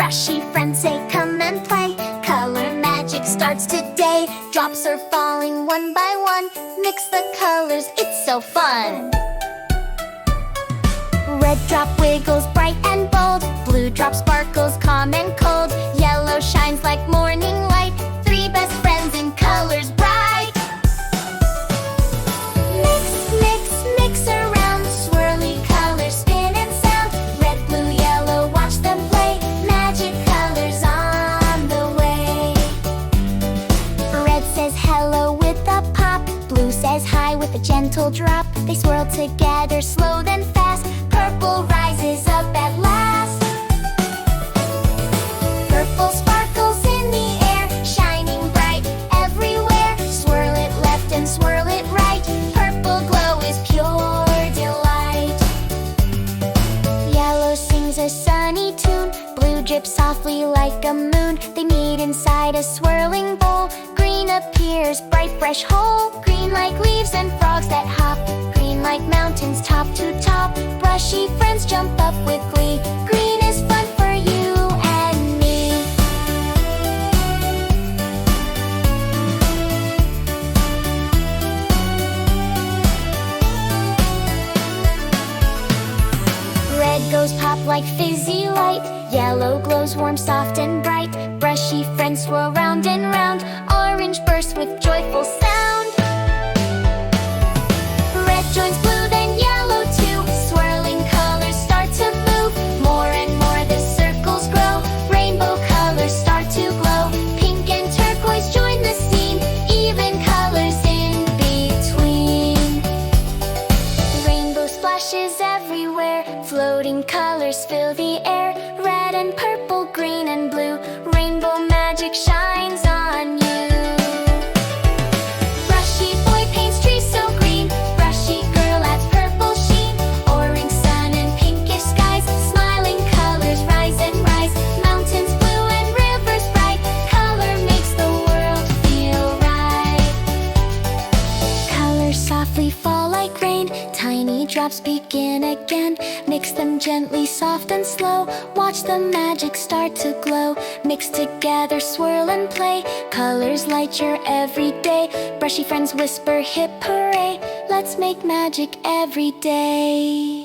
Brushy friends say come and play. Color magic starts today. Drops are falling one by one. Mix the colors, it's so fun. Red drop wiggles bright and bold. Blue drop sparkles calm and cold. Yellow shines like morning light. Three best friends in colors bright. Mix, mix, mix around. Swirly colors spin and sound. Red, blue, yellow, watch them play. Magic colors on the way. Red says hello with a pop. Blue says hi with a gentle drop. They swirl together, slow then fast. Purple rises up at last. Purple sparkles in the air, shining bright everywhere. Swirl it left and swirl it right. Purple glow is pure delight. Yellow sings a sunny tune. Blue drips softly like a moon. They meet inside a swirling bowl. Green appears, bright fresh whole. Green like leaves and frogs that hop. Green like mountains top to top. Brushy friends jump up with glee. Green is fun for you and me. Red goes pop like fizzy light. Yellow glows warm, soft and bright. Brushy friends swirl round and round. Orange bursts with joyful sound. Red joins blue, then yellow too. Swirling colors start to move. More and more the circles grow. Rainbow colors start to glow. Pink and turquoise join the scene. Even colors in between. Rainbow splashes everywhere. Floating colors fill the air. Red and purple, green and blue. Rainbow magic shines on you. Brushy boy paints trees so green. Brushy girl adds purple sheen. Orange sun and pinkish skies. Smiling colors rise and rise. Mountains blue and rivers bright. Color makes the world feel right. Colors softly fall like rain. Tiny drops begin again. Mix them gently, soft and slow. Watch the magic start to glow. Mix together, swirl and play. Colors light your everyday. Brushy friends whisper hip hooray. Let's make magic every day.